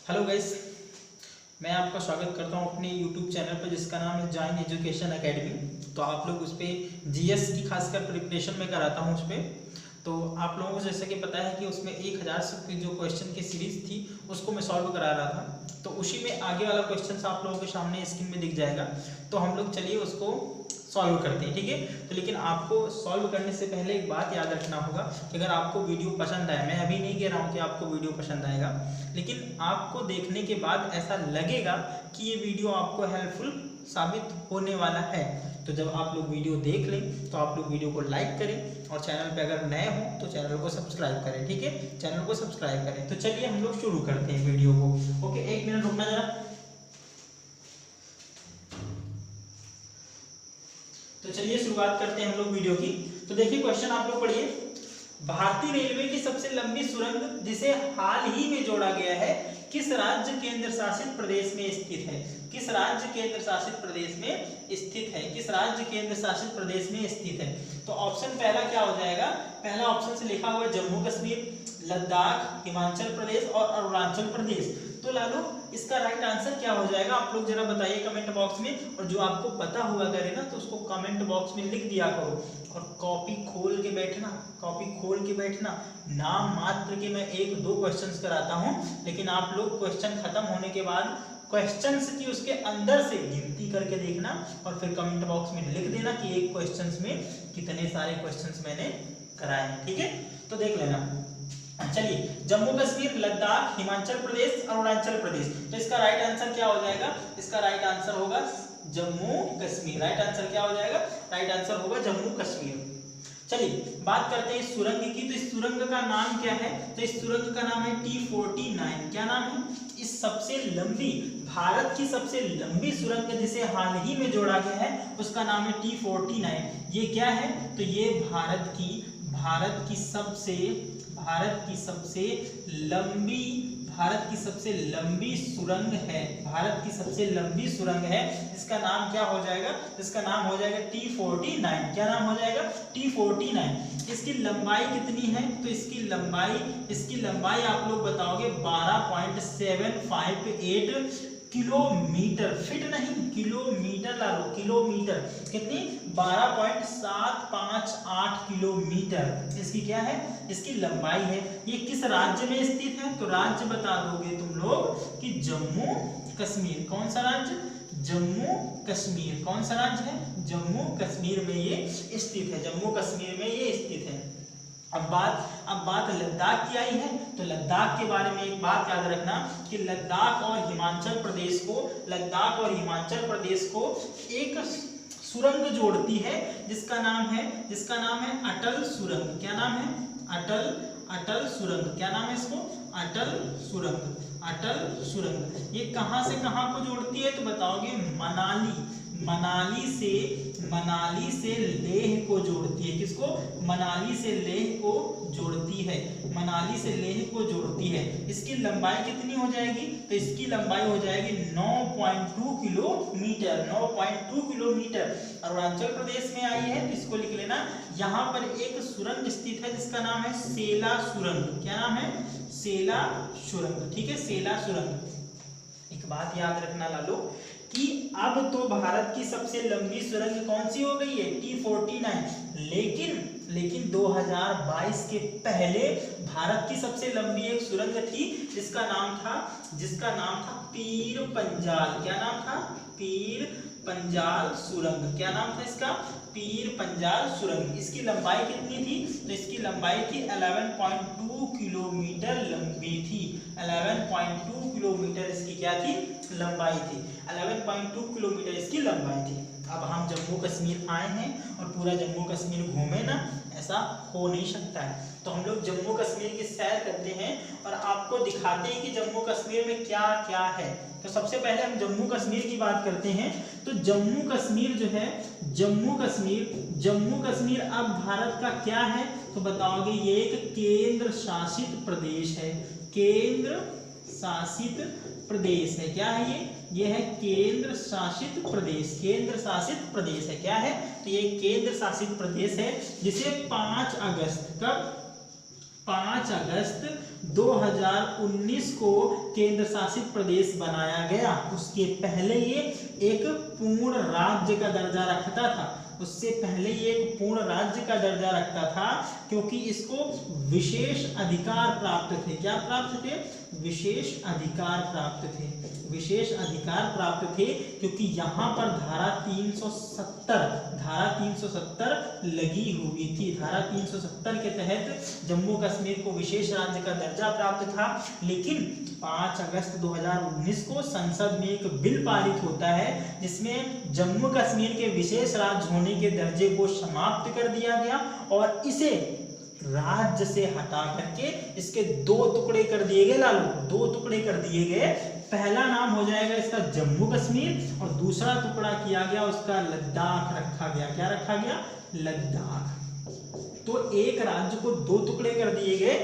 Hello guys, मैं आपका स्वागत करता हूं अपने यूट्यूब चैनल पर जिसका नाम है जॉइन एजुकेशन एकेडमी। तो आप लोग उस पर जीएस की खासकर प्रिपरेशन में कराता हूं उस पर। तो आप लोगों को जैसे कि पता है कि उसमें 1000 की जो क्वेश्चन की सीरीज थी उसको मैं सॉल्व करा रहा था। तो उसी में आगे वाला क्वेश्चन आप लोगों के सामने स्क्रीन में दिख जाएगा। तो हम लोग चलिए उसको सॉल्व करते हैं, ठीक है। तो लेकिन आपको सॉल्व करने से पहले एक बात याद रखना होगा कि अगर आपको वीडियो पसंद आए, मैं अभी नहीं कह रहा हूँ कि आपको वीडियो पसंद आएगा, लेकिन आपको देखने के बाद ऐसा लगेगा कि ये वीडियो आपको हेल्पफुल साबित होने वाला है, तो जब आप लोग वीडियो देख लें तो आप लोग वीडियो को लाइक करें और चैनल पे अगर नए हों तो चैनल को सब्सक्राइब करें, ठीक है। चैनल को सब्सक्राइब करें। तो चलिए हम लोग शुरू करते हैं वीडियो को। ओके, एक मिनट रुकना जरा। तो चलिए शुरुआत करते हैं हम लोग वीडियो की। तो देखिए क्वेश्चन आप लोग पढ़िए। भारतीय रेलवे की सबसे लंबी सुरंग जिसे हाल ही में जोड़ा गया है किस राज्य केंद्र शासित प्रदेश में स्थित है? किस राज्य केंद्र शासित प्रदेश में स्थित है? किस राज्य केंद्र शासित प्रदेश में स्थित है? तो ऑप्शन पहला क्या हो जाएगा? पहला ऑप्शन से लिखा हुआ है जम्मू कश्मीर, लद्दाख, हिमाचल प्रदेश और अरुणाचल प्रदेश। तो लालू इसका राइट आंसर क्या हो जाएगा? आप लोग जरा बताइए कमेंट बॉक्स में, और जो आपको पता हुआ करे ना तो उसको कमेंट बॉक्स में लिख दिया करो। और कॉपी खोल के बैठना, कॉपी खोल के बैठना। नाम मात्र के मैं 1-2 क्वेश्चंस कराता हूं, लेकिन आप लोग क्वेश्चन खत्म होने के बाद क्वेश्चंस की उसके अंदर से गिनती करके देखना और फिर कमेंट बॉक्स में लिख देना कि एक क्वेश्चंस में कितने सारे क्वेश्चंस मैंने कराए हैं, ठीक है। तो देख लेना। चलिए, जम्मू कश्मीर, लद्दाख, हिमाचल प्रदेश, अरुणाचल प्रदेश। तो इसका राइट आंसर क्या हो जाएगा? इसका राइट आंसर होगा जम्मू कश्मीर। राइट आंसर क्या हो जाएगा? राइट आंसर होगा जम्मू कश्मीर। चलिए बात करते हैं इस सुरंग की। तो इस सुरंग का नाम क्या है? तो इस सुरंग का नाम है T49। क्या नाम है? इस सबसे लंबी, भारत की सबसे लंबी सुरंग जिसे हाल ही में जोड़ा गया है उसका नाम है T49। ये क्या है? तो ये भारत की सबसे लंबी सुरंग है। भारत की सबसे लंबी सुरंग है। इसका नाम क्या हो जाएगा? इसका नाम हो जाएगा T49। क्या नाम हो जाएगा? T49। इसकी लंबाई कितनी है? तो इसकी लंबाई आप लोग बताओगे 12.758 किलोमीटर। फिट नहीं, किलोमीटर ला लो, किलोमीटर। कितनी? 12.758 किलोमीटर इसकी क्या है? इसकी लंबाई है। ये किस राज्य में स्थित है? तो राज्य बता दोगे तुम लोग कि जम्मू कश्मीर। कौन सा राज्य? जम्मू कश्मीर। कौन सा राज्य है? जम्मू कश्मीर में ये स्थित है। जम्मू कश्मीर में ये स्थित है। अब बात लद्दाख की आई है। तो लद्दाख के बारे में एक बात याद रखना कि लद्दाख और हिमाचल प्रदेश को एक सुरंग जोड़ती है जिसका नाम है अटल सुरंग। क्या नाम है? अटल सुरंग। क्या नाम है इसको? अटल सुरंग। ये कहां से कहां को जोड़ती है? तो बताओगे मनाली से लेह को जोड़ती है। किसको? मनाली से लेह को जोड़ती है। मनाली से लेह को जोड़ती है। इसकी लंबाई कितनी हो जाएगी? तो इसकी लंबाई हो जाएगी 9.2 किलोमीटर। 9.2 किलोमीटर। अरुणाचल प्रदेश में आई है तो इसको लिख लेना। यहाँ पर एक सुरंग स्थित है जिसका नाम है सेला सुरंग। क्या नाम है? सेला सुरंग, ठीक है, सेला सुरंग। एक बात याद रखना लालो कि अब तो भारत की सबसे लंबी सुरंग कौन सी हो गई है? T49। लेकिन 2022 के पहले भारत की सबसे लंबी एक सुरंग थी जिसका नाम था पीर पंजाल। क्या नाम था? पीर पंजाल सुरंग। क्या नाम था इसका? पीर पंजाल सुरंग। इसकी लंबाई कितनी थी? तो इसकी लंबाई थी 11.2 किलोमीटर लंबी थी। 11.2 किलोमीटर इसकी क्या थी? लंबाई थी। 11.2 किलोमीटर इसकी लंबाई थी। अब हम जम्मू कश्मीर आए हैं और पूरा जम्मू कश्मीर घूमे ना, ऐसा हो नहीं सकता है। तो हम लोग जम्मू कश्मीर की सैर करते हैं और आपको दिखाते हैं कि जम्मू कश्मीर में क्या क्या है। तो सबसे पहले हम जम्मू कश्मीर की बात करते हैं। तो जम्मू कश्मीर जो है, जम्मू कश्मीर अब भारत का क्या है? तो बताओगे ये एक केंद्र शासित प्रदेश है। केंद्र शासित प्रदेश है। क्या है ये? ये है केंद्र शासित प्रदेश। केंद्र शासित प्रदेश है। क्या है? तो ये केंद्र शासित प्रदेश है जिसे 5 अगस्त 5 अगस्त 2019 को केंद्र शासित प्रदेश बनाया गया। उसके पहले ये एक पूर्ण राज्य का दर्जा रखता था। उससे पहले ये एक पूर्ण राज्य का दर्जा रखता था, क्योंकि इसको विशेष अधिकार प्राप्त थे। क्या प्राप्त थे? विशेष अधिकार प्राप्त थे। विशेष अधिकार प्राप्त थे क्योंकि यहाँ पर धारा 370 लगी हुई थी। धारा 370 के तहत जम्मू कश्मीर को विशेष राज्य का दर्जा प्राप्त था। लेकिन 5 अगस्त 2019 को संसद में एक बिल पारित होता है जिसमें जम्मू कश्मीर के विशेष राज्य होने के दर्जे को समाप्त कर दिया गया और इसे राज्य से हटा करके इसके 2 टुकड़े कर दिए गए। लालू 2 टुकड़े कर दिए गए। पहला नाम हो जाएगा इसका जम्मू कश्मीर और दूसरा टुकड़ा किया गया उसका लद्दाख रखा गया। क्या रखा गया? लद्दाख। तो एक राज्य को 2 टुकड़े कर दिए गए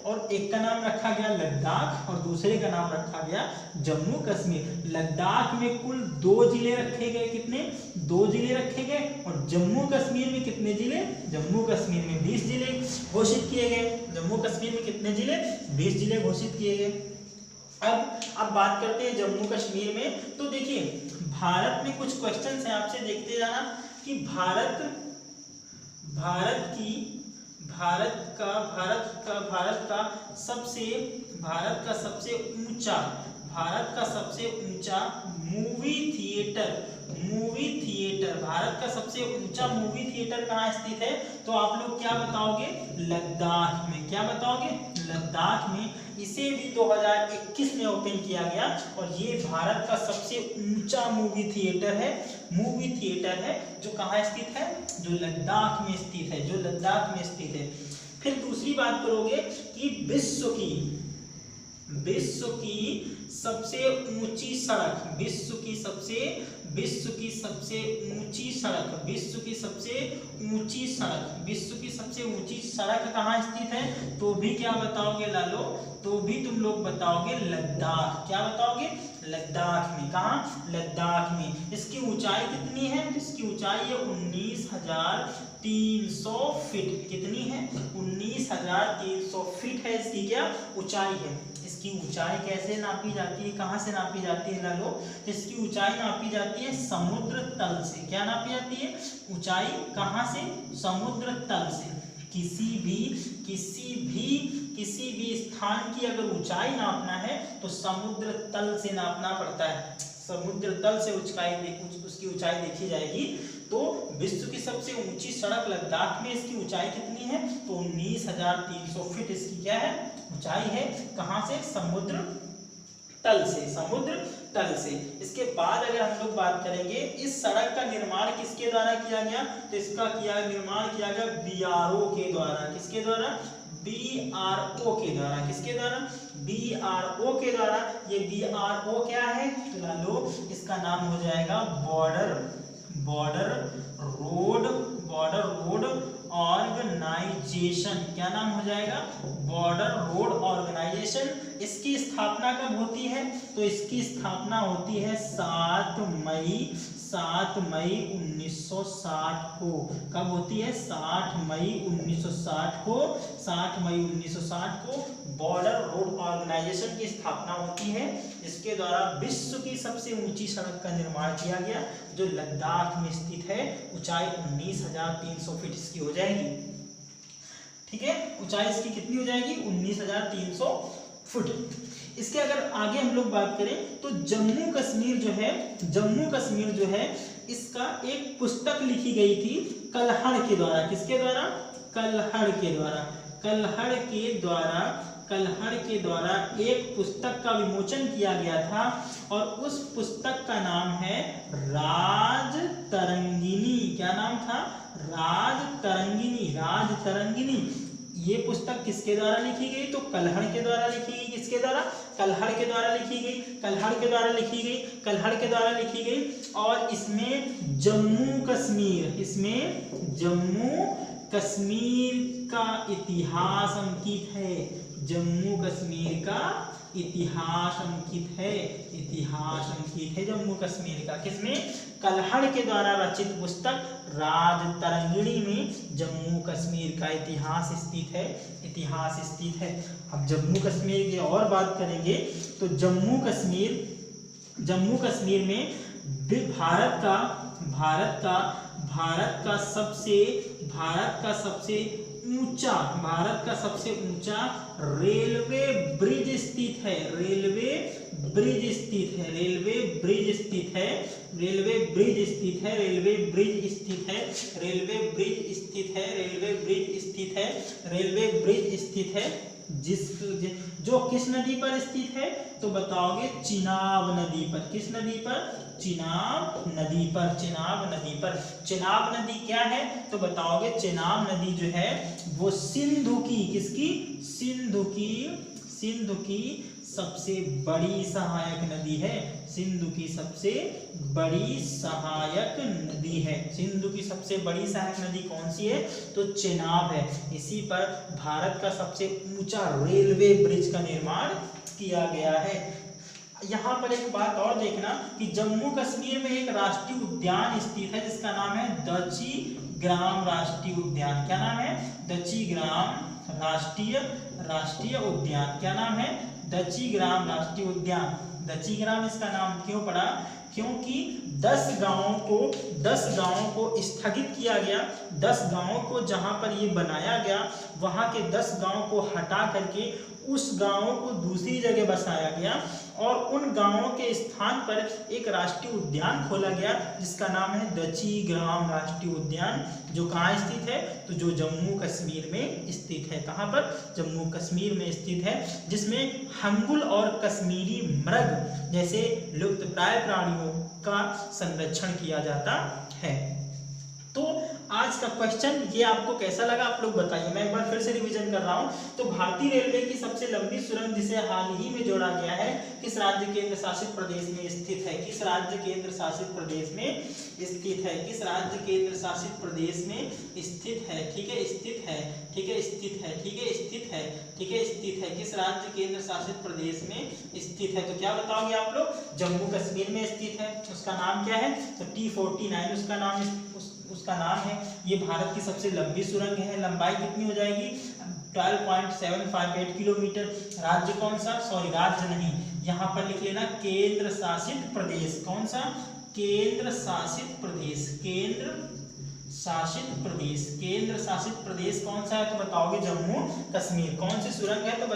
और एक का नाम रखा गया लद्दाख और दूसरे का नाम रखा गया जम्मू कश्मीर। लद्दाख में कुल 2 जिले रखे गए। कितने? 2 जिले रखे गए। और जम्मू कश्मीर में कितने जिले? जम्मू कश्मीर में 20 जिले घोषित किए गए। जम्मू कश्मीर में कितने जिले? 20 जिले घोषित किए गए। अब बात करते हैं जम्मू कश्मीर में। तो देखिए भारत में कुछ क्वेश्चन है, आपसे देखते जाना कि भारत सबसे ऊंचा मूवी थिएटर कहाँ स्थित है? तो आप लोग क्या बताओगे? लद्दाख में। क्या बताओगे? लद्दाख में। इसे भी 2021 में ओपन किया गया और ये भारत का सबसे ऊंचा मूवी थिएटर है जो कहाँ स्थित है? जो लद्दाख में स्थित है। फिर दूसरी बात करोगे कि विश्व की सबसे ऊंची सड़क, विश्व की सबसे ऊंची सड़क कहाँ स्थित है? तो भी क्या बताओगे लालो? तो भी तुम लोग बताओगे लद्दाख। क्या बताओगे? लद्दाख में। कहाँ? लद्दाख में। इसकी ऊंचाई कितनी है? इसकी ऊंचाई है 19,300 फीट। कितनी है? 19,300 फीट है इसकी क्या ऊंचाई है। इसकी ऊंचाई कैसे नापी जाती है? कहाँ से नापी जाती है लालो? इसकी ऊंचाई नापी जाती है समुद्र तल से। क्या नापी जाती है? ऊंचाई कहाँ से? समुद्र तल से। किसी भी स्थान की अगर ऊंचाई नापना है तो समुद्र तल से नापना पड़ता है। समुद्र तल से उसकी ऊंचाई देखी जाएगी। तो विश्व की सबसे ऊंची सड़क लद्दाख में इसकी ऊंचाई कितनी है? तो 19,300 फीट इसकी क्या है? ऊंचाई है। कहां से? समुद्र तल से। इसके बाद अगर हम लोग बात करेंगे इस सड़क का निर्माण किसके द्वारा किया गया? तो इसका निर्माण किया गया BRO के द्वारा। किसके द्वारा? BRO के द्वारा। किसके द्वारा? BRO के द्वारा। ये BRO क्या है? तो इसका नाम हो जाएगा बॉर्डर रोड ऑर्गेनाइजेशन। क्या नाम हो जाएगा? Border road organisation. इसकी स्थापना कब होती है? तो इसकी स्थापना होती है 7 मई 1960 को। कब होती है? 7 मई 1960 को बॉर्डर रोड ऑर्गेनाइजेशन की स्थापना होती है। इसके द्वारा विश्व की सबसे ऊंची सड़क का निर्माण किया गया जो लद्दाख में स्थित है। ऊंचाई 19,300 फीट इसकी हो जाएगी। ठीक है, ऊंचाई इसकी कितनी हो जाएगी? 19,300 फुट। इसके अगर आगे हम लोग बात करें तो जम्मू कश्मीर जो है इसका एक पुस्तक लिखी गई थी कल्हड़ के द्वारा। किसके द्वारा? कल्हड़ के द्वारा एक पुस्तक का विमोचन किया गया था और उस पुस्तक का नाम है राजतरंगिनी। क्या नाम था? राजतरंगिनी। ये पुस्तक किसके द्वारा लिखी गई? तो कल्हड़ के द्वारा लिखी गई। किसके द्वारा? कल्हड़ के द्वारा लिखी गई। और इसमें जम्मू कश्मीर का इतिहास अंकित है। जम्मू कश्मीर का इतिहास अंकित है जम्मू कश्मीर का। किसमें? कल्हड़ के द्वारा रचित पुस्तक राजतरंगिणी में जम्मू कश्मीर का इतिहास स्थित है, इतिहास स्थित है। अब जम्मू कश्मीर की और बात करेंगे तो जम्मू कश्मीर में भारत का सबसे ऊंचा रेलवे ब्रिज स्थित है, रेलवे ब्रिज स्थित है, रेलवे ब्रिज स्थित है, रेलवे ब्रिज स्थित है, रेलवे ब्रिज स्थित है, रेलवे ब्रिज स्थित है, रेलवे ब्रिज स्थित है, रेलवे ब्रिज स्थित है, जो किस नदी पर स्थित है तो बताओगे चिनाब नदी पर। किस नदी पर? चिनाब नदी पर, चिनाब नदी पर। चिनाब नदी क्या है तो बताओगे चिनाब नदी जो है वो सिंधु की, किसकी? सिंधु की सबसे बड़ी सहायक नदी है, सिंधु की सबसे बड़ी सहायक नदी है। सिंधु की सबसे बड़ी सहायक नदी कौन सी है तो चिनाब है। इसी पर भारत का सबसे ऊंचा रेलवे ब्रिज का निर्माण किया गया है। यहाँ पर एक बात और देखना कि जम्मू कश्मीर में एक राष्ट्रीय उद्यान स्थित है जिसका नाम है दची ग्राम राष्ट्रीय उद्यान। क्या नाम है? दची ग्राम राष्ट्रीय उद्यान। क्या नाम है? दची ग्राम राष्ट्रीय उद्यान। दची ग्राम इसका नाम क्यों पड़ा? क्योंकि 10 गांवों को स्थगित किया गया। 10 गांवों को जहां पर ये बनाया गया वहां के 10 गांवों को हटा करके उस गांवों को दूसरी जगह बसाया गया और उन गांवों के स्थान पर एक राष्ट्रीय उद्यान खोला गया जिसका नाम है दची ग्राम राष्ट्रीय उद्यान, जो कहाँ स्थित है तो जो जम्मू कश्मीर में स्थित है। कहाँ पर? जम्मू कश्मीर में स्थित है, जिसमें हंगुल और कश्मीरी मृग जैसे लुप्तप्राय प्राणियों का संरक्षण किया जाता है। तो आज का क्वेश्चन ये आपको कैसा लगा आप लोग बताइए। मैं एक बार फिर से रिवीजन कर रहा हूँ। तो भारतीय रेलवे की सबसे लंबी सुरंग जिसे हाल ही में जोड़ा गया है किस राज्य केंद्र शासित प्रदेश में स्थित है? किस राज्य केंद्र शासित प्रदेश में स्थित है? किस राज्य केंद्र शासित प्रदेश में स्थित है? ठीक है, स्थित है, ठीक है, स्थित है, ठीक है, स्थित है, ठीक है, स्थित है। किस राज्य केंद्र शासित प्रदेश में स्थित है? तो क्या बताओगे आप लोग? जम्मू कश्मीर में स्थित है। उसका नाम क्या है? तो T49 उसका नाम है। ये भारत की सबसे लंबी सुरंग है। लंबाई कितनी हो जाएगी? 12.758 किलोमीटर। राज्य कौन सा? सॉरी, राज्य नहीं, यहाँ पर लिख लेना केंद्र शासित प्रदेश। कौन सा? केंद्र शासित प्रदेश। केंद्र शासित प्रदेश कौन सा है तो बताओगे जम्मू कश्मीर। कौन सी सुरंग है तो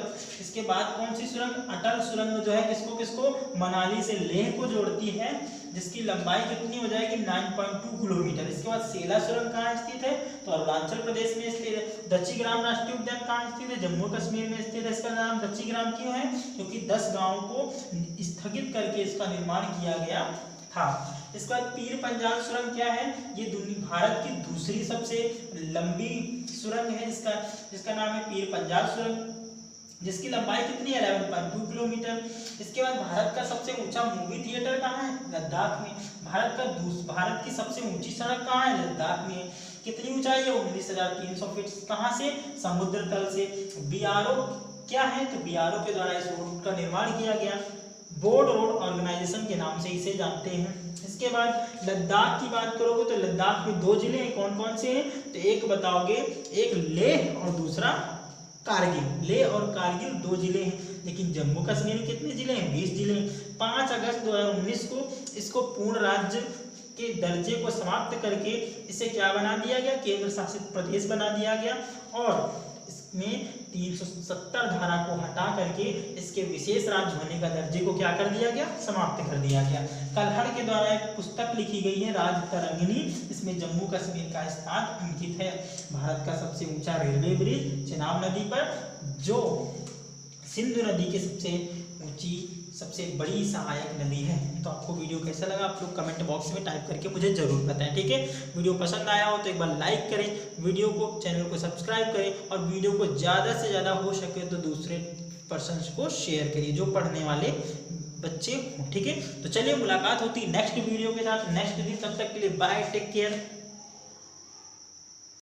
इसके बाद कौन सी सुरंग? अटल सुरंग जो है किसको मनाली से लेह को जोड़ती है, जिसकी लंबाई कितनी हो जाएगी? 9.2 किलोमीटर। इसके बाद सेला सुरंग कहाँ स्थित है तो अरुणाचल प्रदेश में स्थित है। दची ग्राम राष्ट्रीय उद्यान कहाँ स्थित है? जम्मू कश्मीर में स्थित है। इसका नाम दची ग्राम क्यों है? क्योंकि 10 गांवों को स्थगित करके इसका निर्माण किया गया था। इसके बाद पीर पंजाल सुरंग क्या है? ये भारत की दूसरी सबसे लंबी सुरंग है जिसका नाम है पीर पंजाल सुरंग, जिसकी लंबाई कितनी है? 11.2 किलोमीटर। इसके बाद भारत का सबसे ऊंचा मूवी थिएटर कहाँ है? लद्दाख में। भारत की सबसे ऊंची सड़क कहाँ है? लद्दाख में। कितनी ऊंचाई है? 19,300 फीट। कहाँ से? समुद्र तल से। BRO क्या है तो BRO के द्वारा इस रोड का निर्माण किया गया। बोर्ड रोड ऑर्गेनाइजेशन के नाम से इसे जानते हैं। इसके बाद लद्दाख की बात करोगे तो लद्दाख में 2 जिले हैं। कौन कौन से हैं तो एक बताओगे, एक लेह और दूसरा कारगिल। लेह और कारगिल 2 जिले हैं। लेकिन जम्मू कश्मीर में कितने जिले हैं? 20 जिले हैं। 5 अगस्त 2019 को इसको पूर्ण राज्य के दर्जे को समाप्त करके इसे क्या बना दिया गया? केंद्र शासित प्रदेश बना दिया गया। और इसमें 370 धारा को हटा करके इसके विशेष राज्य होने का दर्जे को क्या कर दिया गया? समाप्त कर दिया गया। कल्हड़ के द्वारा एक पुस्तक लिखी गई है राजतरंगिणी, इसमें जम्मू कश्मीर का स्थान अंकित है। भारत का सबसे ऊंचा रेलवे ब्रिज चिनाब नदी पर, जो सिंधु नदी की सबसे ऊंची सबसे बड़ी सहायक नदी है। तो आपको वीडियो कैसा लगा आप लोग कमेंट बॉक्स में टाइप करके मुझे जरूर बताएं। ठीक है, वीडियो पसंद आया हो तो एक बार लाइक करें, वीडियो को चैनल को सब्सक्राइब करें और वीडियो को ज़्यादा से ज़्यादा हो सके तो दूसरे पर्सन्स को शेयर करिए जो पढ़ने वाले बच्चे हों। ठीक है, तो चलिए मुलाकात होती नेक्स्ट वीडियो के साथ नेक्स्ट दिन। तब तक के लिए बाय, टेक केयर।